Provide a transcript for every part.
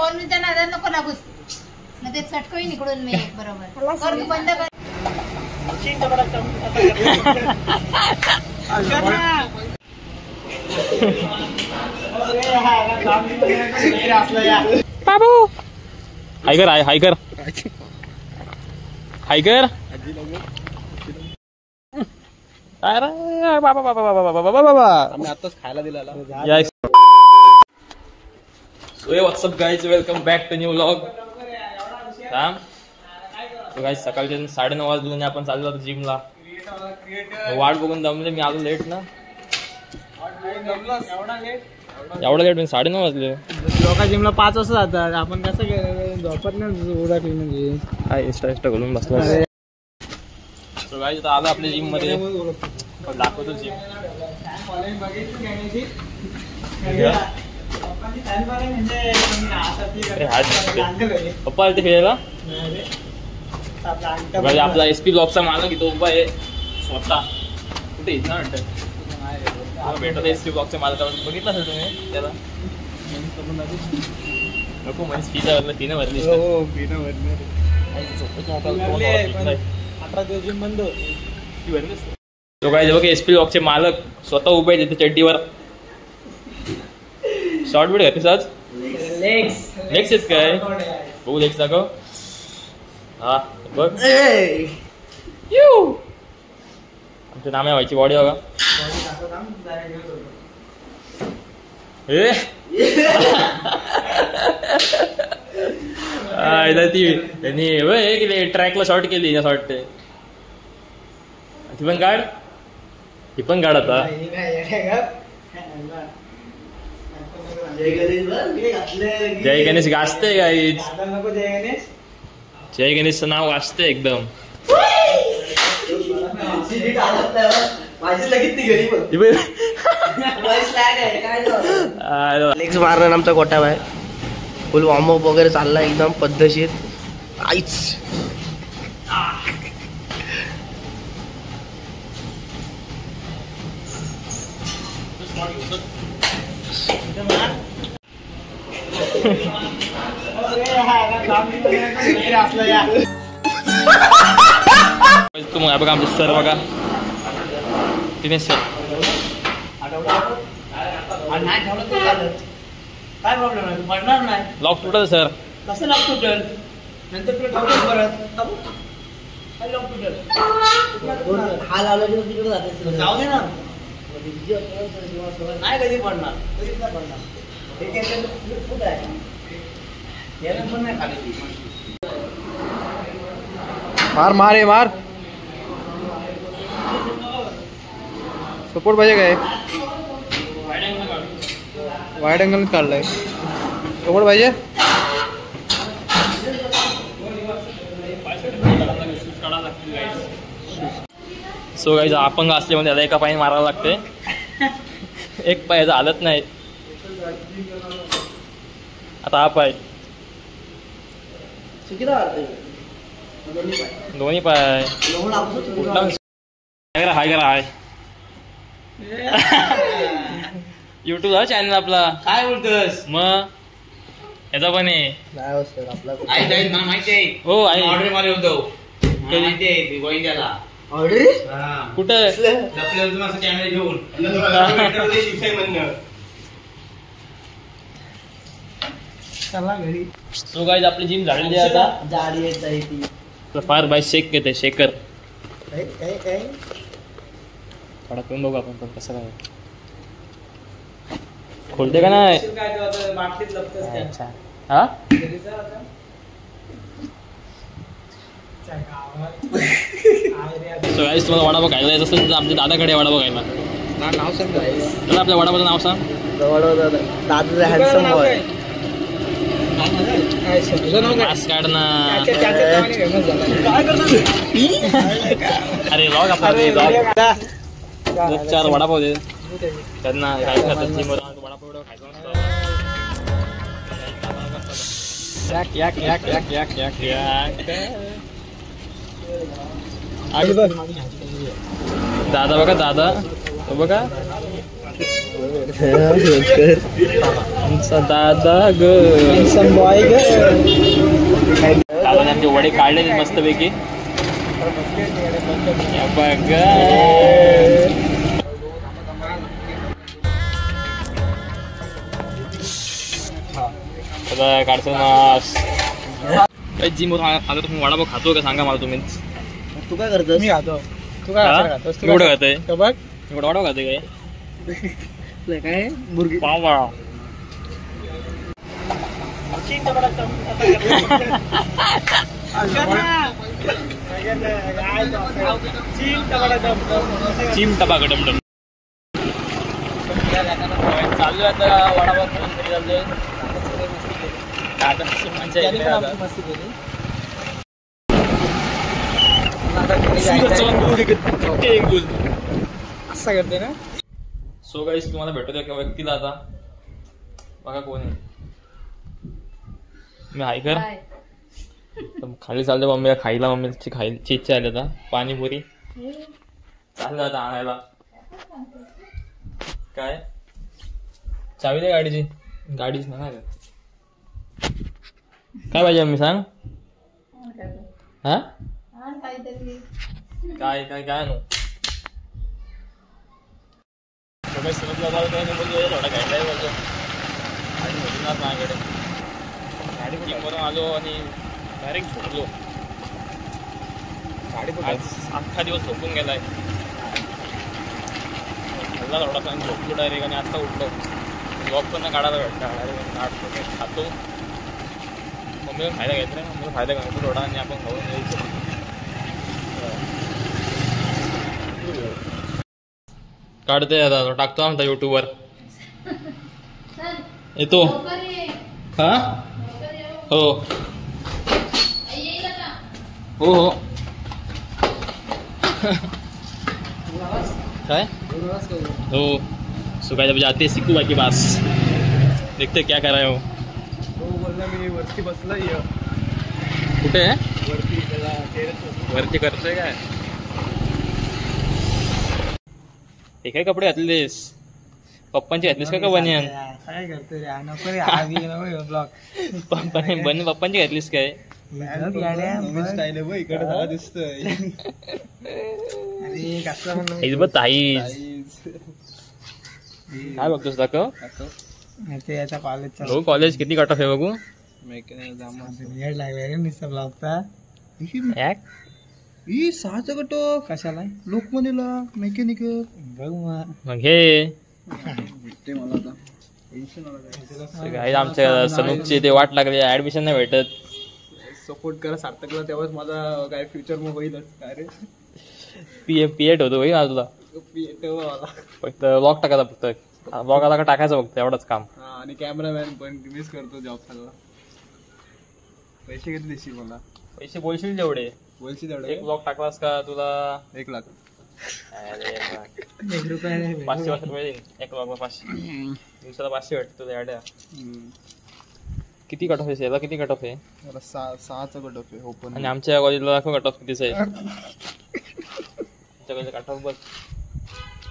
फोनच्या नादात नको लागूस ना ते चटकही निकडून मी बरोबर कर बंद कर बाबू हाय कर हाय कर हाय कर अरे बाबा बाबा बाबा बाबा बाबा आम्ही आताच खायला दिला. So hey, what's up guys, welcome back to new vlog. So guys, सकाळचे 9:30 वाजले आणि आपण चाललो होतो जिमला. वाट बघून दमले मी, आलो लेट ना. एवढा लेट म्हणजे 9:30 वाजले. लोका जिमला 5 वाजता जातात, आपण कसं झोपत नाही उडाली म्हणजे काय एक्स्ट्रा घालून बसला. So guys, आता आलो आपल्या जिम मध्ये, दाखवतो जिम. पप्पा आले ते खेळायला. आपला SP ब्लॉगचा मालक इथं उभा आहे स्वतः. कुठे येत ना वाटतं भेटत SP ब्लॉगच्या मालकाला. बघितलं असेल तुम्ही त्याला. नको म्हणजे फीचा भरला, फीनं भरली. तो काय बघ SP ब्लॉगचे मालक स्वतः उभे आहेत तिथे चड्डीवर. शॉर्ट व्हिडिओ घातलीस आज. लेग्स आहेत काय बघू, लेग्स दाखव. हा बघ आमच्या नाम्या व्हायची बॉडी बघा. ती त्यांनी ट्रॅकला शॉर्ट केली या शॉर्ट. ती पण काढ, ती पण काढ आता. जय गणेश गाजते गाईज. जय गणेशचं नाव वाजते एकदम. लेग्स मारणं आमचा गोटा आहे. फुल वॉर्मअप वगैरे चालला एकदम पद्धतशीर. आईच तुम्ही बघा आमचे सर बघा. तिने सर काय प्रॉब्लेम आहे, पडणार नाही. लॉक तुटल सर. कसं लॉक तुटल नंतर तुला ठोकच परत. काय लॉक तुटल हा लावला की तिकडे जाते. जाऊ दे ना, नाही कधी पडणार, कधीच नाही पडणार. पण नाही खाली. मार मार आहे मार. सपोर्ट पाहिजे काय, वाईड अँगल काढलाय. सपोर्ट पाहिजे. सो गाईज अपंग असल्यामुळे त्याला एका पायाने मारायला लागते. एक पायाचं हालत नाही. आता हा पाय, दोन्ही पाय. हाय करा हाय. युट्यूब हा चॅनल आपला. काय बोलतोस मग याचा पण आहे. माहिती आहे हो आहे. ऑर्डर मारे होतो माहिती आहे गोविंद्याला. ऑर्डर कुठं कॅमेरा घेऊन चला घरी. सो गाईज आपली जिम झालेली आहे आता. जाडी येत आहे ती. फार बाय शेक घेते शेकर. थोडा करून बघू आपण पण कसं काय खोलते का नाही. अच्छा हा सो गाईज तुम्हाला वडापाव खायला जायचं असेल तर आमच्या दादाकडे वडापाव खायला. नाव सांग दादा आपल्या वडापावचं नाव सांग. दादा हँडसम बॉय. मास्क काढ ना. अरे व्लॉग आपला व्लॉग. 4 वडापाव दे त्यांना. काय खातात जिमवर वडापाव एवढं खायचं नसतं. दादा बघा, दादा बघा आमचा दादा ग दादा आमचे वडे काढले मस्तपैकी बघ काढतो मास जिम आलो तुम्ही वडापाव खातो का सांगा मला तुम्हीच. तू काय करतोस? मी खातो. तू काय खातोस? तू एवढं खातोय बघ एवढं वडापाव खातोय काय मुर्गी पाव वडा चिम टबाका डमडम चालू आता वडापाव खाऊन घरी चाललोय. आता मजा येते आता. असं करते ना. सो गाईस तुम्हाला भेटतो एका व्यक्तीला आता बघा कोण आहे. मी हाय कर खाली चालते मम्मीला खायला मम्मीची खायची इच्छा आली आता पाणीपुरी चाललं आता आणायला. काय चावी दे गाडीची गाडीच नाही का काय पाहिजे मम्मी सांग. हा काय काय काय नो माझ्याकडे गाडी टीमवरून आलो आणि डायरेक्ट झोपलो. अख्खा दिवस झोपून गेलाय. हल्ला थोडासा झोपलो डायरेक्ट आणि आत्ता उठलो. जॉब पण काढायला भेटतं खातो. मम्मीला फायदा घ्यायचा नाही मम्मीला फायदा घ्यायचा थोडा आणि आपण खाऊन घ्यायचं. काढतोय आता टाकतो आमचा युट्यूबवर येतो. हा हो हो हो काय हो सुखायला जाते सिकू बाकी बास देखते क्या कर रहे हो. मी वरती बसलोय. कुठे वरती करतोय काय हे काय कपडे घातलेस पप्पांची घातलीस का बनियान. काय करतोय नको रे ब्लॉग पप्पांची घातलीस काय इकडे झाला दिसतोय. काय बघतोस दाखव कॉलेज कॉलेज किती कट ऑफ आहे बघू. ब्लॉगचा 6चा कट ऑफ कशाला लोकमनीला मेकॅनिकल बघ मग हे आमच्या सनूपची ते वाट लागली ऍडमिशन नाही भेटत. सपोर्ट करा सार्थकला तेव्हाच माझा काय फ्युचर मग होईलच. काय रे पीएट होतो भाई तुला फक्त ब्लॉग टाकायचा फक्त ब्लॉग आला का टाकायचं फक्त एवढंच काम. आणि कॅमेरामॅन पण मिस करतो जॉब सगळा. पैसे किती देशील मला. पैसे बोलशील जेवढे बोलशील तेवढे. एक ब्लॉग टाकलास का तुला 1 लाख. अरे 1 रुपये 500 रुपये देईन एक ब्लॉगला 500 दिवसाला 500 भेटत तुला याड्या. किती कट ऑफ आहे याला किती कट ऑफ आहे. 6चा कट ऑफ आहे ओपन. आणि आमच्या कॉलेजला दाखव कट ऑफ कितीच आहे. आमच्या कॉलेजला कट ऑफ बघ.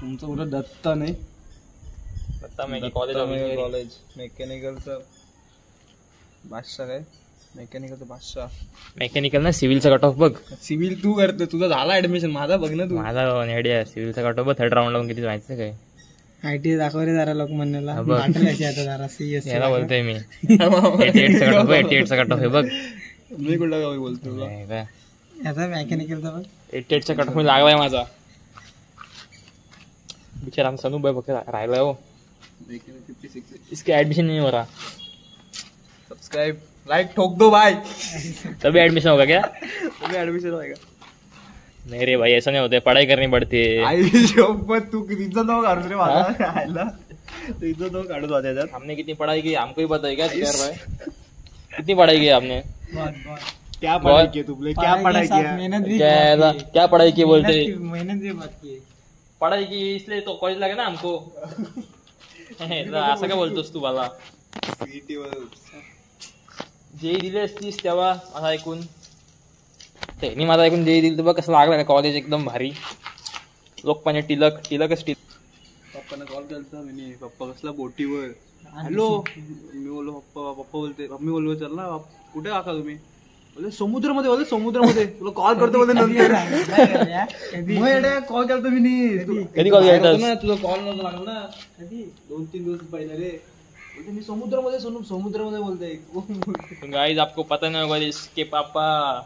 तुमचं उलट दत्ता नाही कॉलेज मेकॅनिकलचं 500 काय मेकॅनिकलचं 500. मेकॅनिकल ना सिव्हिलचा कट ऑफ बघ. सिव्हिल तू करतो तुझा झाला ऍडमिशन माझा बघ ना तू. माझा आयडिया सिव्हिलचा कट ऑफ बघ 3rd राऊंड लावून किती व्हायचं काय. आयटी दाखव रे जरा लोक म्हणण्याला आता सीएस याला बोलतोय मी 88चा कट ऑफ आहे बघ. मी कुठला गावी बोलतो याचा मेकॅनिकलचा बघ 88चा कट ऑफ मी लागलाय माझा. बिचारा आमचा सनू भाई फक्त राहिलाय हो. इसके एडमिशन नहीं हो रहा. सब्सक्राइब लाइक ठोक दो भाई. तभी एडमिशन होगा क्या. तभी एडमिशन होगा. नहीं रे भाई ऐसा नहीं होता है पढ़ाई करनी पड़ती है. तू इज्जत नको काढू रे माझा राहायला. तू इज्जत नको काढू त्याच्यात. हमने कितनी पढ़ाई की हमको ही पता है क्या यार भाई. कितनी पढ़ाई की आपने. क्या पढ़ाई की तुमने क्या पढ़ाई किया मेहनत क्या पढ़ाई की बोलते. मेहनत भी बात की पढ़ाई की इसलिए तो कॉलेज लगे ना हमको. असं काय बोलतोस तू मला. जे दिले असतीस तेव्हा माझा ऐकून त्यांनी माझा ऐकून जे दिलं तर बघ कसं लागलं का कॉलेज एकदम भारी. लोकपाने टिलकच पप्पाने कॉल केला चालता मी पप्पा कसला बोटीवर. हॅलो मी बोललो पप्पा बोलते मम्मी बोललो चल ना कुठे काका तुम्ही बोलले समुद्रामध्ये तुला कॉल करतो बोलते नंतर. कॉल करतो मी कधी कॉल केला ना तुझा कॉल नव्हता लागला ना कधी 2-3 दिवस पहिले रे बोलते मी समुद्रामध्ये बोलते. गाइस आपको पता नहीं होगा इसके पापा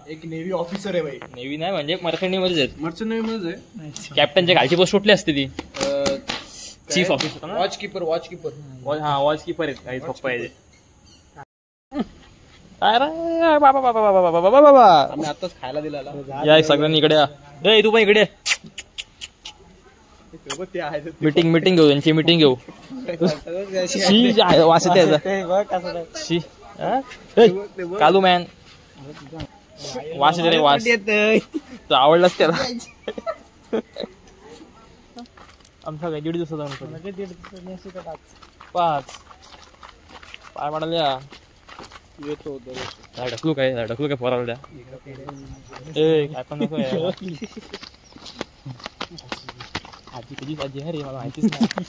एक नेव्ही ऑफिसर आहे भाई. नेव्ही नाही म्हणजे मर्चंट मध्येच आहेत. मर्चंट नेव्ही मध्येच आहे. कॅप्टनच्या खालची पोस्ट कुठली असते ती चीफ ऑफिसर वॉच कीपर हा वॉच कीपर आहेत काही पप्पा आहे. अरे बाबा बाबा बाबा बाबा बाबा आम्ही आताच खायला दिला या सगळ्यांनी इकडे या. रे तू पण इकडे ते आहे मीटिंग घेऊ यांची मीटिंग घेऊ. शी वास येते शी कालू मॅन वास येते रे वास तो आवडलाच त्याला. आमचा काय 1.5 दिवसाचा 5 पाय पडाल्या येतो ढकलू काय पोराला द्या. ए काय पण नको आजी कधीच आजी आहे रे मला माहितीच नाही.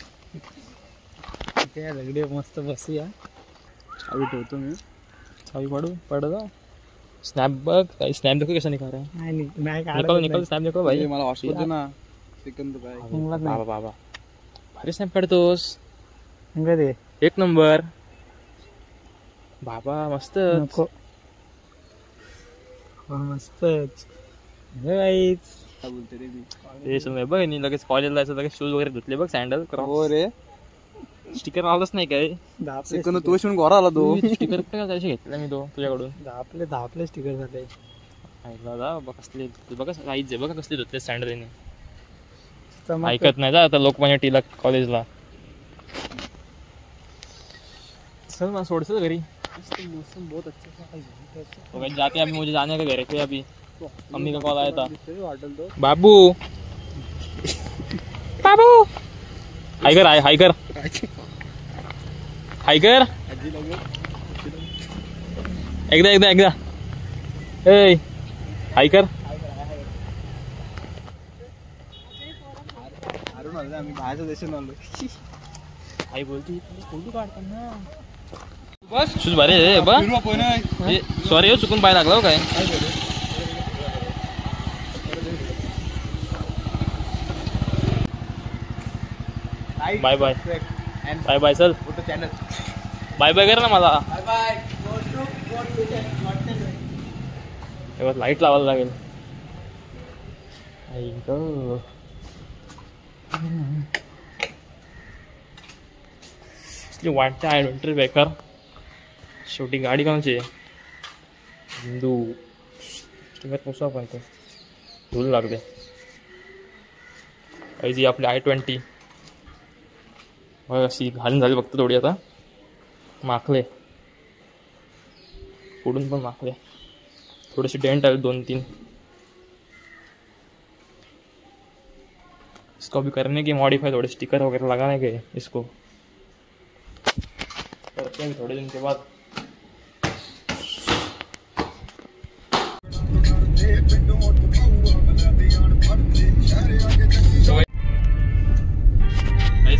रगडे मस्त बसूया. चावी ठेवतो मी. चावी पडू स्नॅप बघ काही स्नॅप देखो कसा निघा रहा निकल स्नॅप देखो भाई. मला वाटलं होतं ना सेकंद काय बाबा बाबा भारी स्नॅप काढतोस रे. 1 नंबर बाबा मस्त मस्तच. काय बोलते रे मी. ते समज बघ नी लगेच कॉलेजला जायचं लगेच शूज वगैरे धुतले बघ सँडल हो रे स्टिकर लावलंच नाही काय सेकंद तो शिवून घोरा आला तो. स्टिकर त्याशी घेतला मी तो तुझ्याकडून आपले स्टिकर झाले. कसले बघा साईज आहे बघा कसले धुतले सँडल ऐकत नाही जा आता लोकमान्य टिळक कॉलेजला. चल मला सोडचं घरी. मौसम बहुत अच्छा तो जाते अभी मुझे जाने का घर है अभी मम्मी का कॉल आया था. तो बाबू हाय कर एकदा ए हाय कर. आम्ही बाहेरच्या देशात आलो. आई बोलती फोटो काढताना बस शूज भारी बा. सॉरी हो चुकून पाय लागला हो काय. बाय बाय बाय बाय चल बाय बाय कर ना मला. लाईट लावायला लागेल. वाटते आय डोंट बेकार. शेवटी गाडी कोणाची हिंदू स्टिकर पोसा पाहिजे धूल लागते जी आपली I-20 बघ अशी घालून झाली फक्त थोडी आता माखले पुढून पण माखले थोडेसे डेंट आले 2-3. इसको भी करने की मॉडिफाई थोड़े स्टिकर वगैरह लगाने के इसको करते हैं थोड़े दिन के बाद.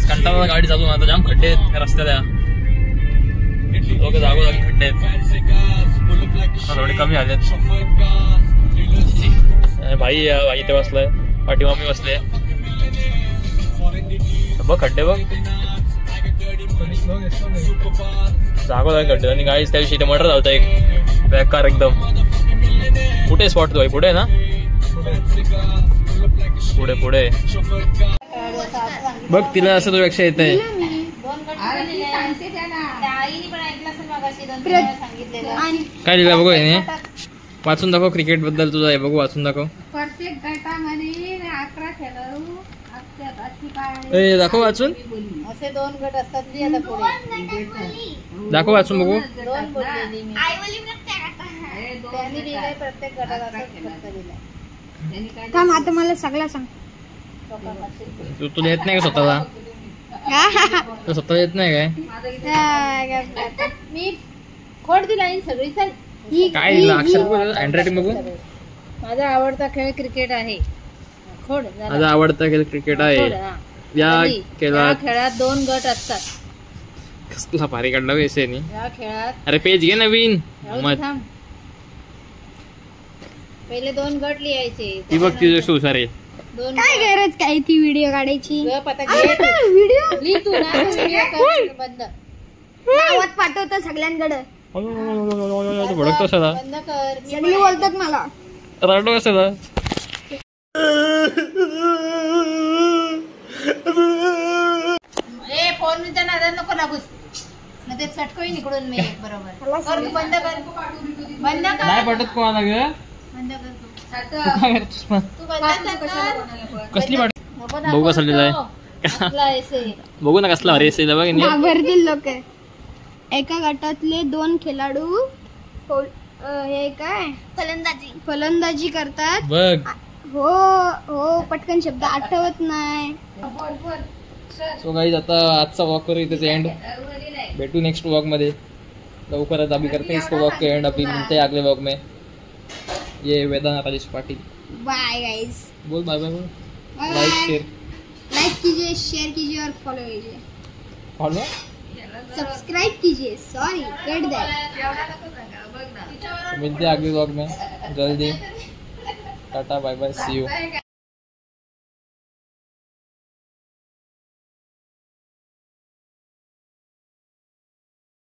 कंटाळा गाडी चालू आता जाम खड्डे आहेत रस्त्याला लोक जागोजागी खड्डे आहेत थोडे कमी आलेत. भाई इथे बसलाय पाठी मम्मी बसले बघ खड्डे बघ जागोजागी खड्डे आणि गाडी त्या दिवशी मर्डर झालता एक बेकार एकदम. कुठे स्पॉट तो भाई पुढे ना पुढे बघ तिला असं तुझ्यापेक्षा येत आहे. काय लिहिलं बघू याने वाचून दाखव क्रिकेट बद्दल तुझं आहे बघू वाचून दाखव. प्रत्येक गटामध्ये 11 खेळाडू दाखव वाचून असे 2 गट असतात. आता पुढे दाखव वाचून बघू. 2 बोललेली मी त्यांनी दिलंय प्रत्येक गटाला थांब आता मला सगळं सांग. तुला येत नाही का स्वतःला स्वतःला येत नाही काय मी खोड दिला सगळी चल काय दिलं अक्षर हँडरायटिंग बघू. माझा आवडता खेळ क्रिकेट आहे. खोड माझा आवडता खेळ क्रिकेट आहे. या कधी? खेळात या खेळात 2 गट असतात. कसला भारी काढला वेसेनी. या खेळात अरे पेज घे नवीन. राहू दे, मत थांब. पहिले 2 गट लिहायचे. ती बघ तुझं हुशार आहे. काय गरज काय ती व्हिडिओ काढायची व्हिडिओ लिह तू ना व्हिडिओ कर बंद. गावात पाठवतो सगळ्यांकडे. भडकतो सदा बंद कर. मी सगळे बोलतात मला. रडतो सदा. ए फोनच्या नादात नको लागूस. न ते चटकोई इकडून मी बरोबर. कर तू बंद कर. बंद कर. नाही पटत कोणाला ग. बंद कर तू. तू काय करतोस मग? तू बंद कर. कसली वाट नको बघू कसं लिहिलंय. कसला essay. बघू ना कसला भारी असेल बघ. घाबरतील लोक. एका गटातले 2 खेळाडू हे काय फलंदाजी करतात. बघ. हो हो पटकन शब्द आठवत नाही. सो गाईज आता आजचा वॉक करू इथेच एंड. भेटू नेक्स्ट वॉक मध्ये लवकरच. अभी करते हैं इसको वॉक के एंड. अभी मिलते हैं अगले वॉक में. ये वेदांत राजेश पाटिल. Bye guys. बोल bye bye. Bye like share like कीजिए, शेयर कीजिए और फॉलो कीजिए. फॉलो सब्सक्राइब कीजिए. Sorry cut that. मिलते हैं अगले वॉक में जल्दी. Tata bye bye see you.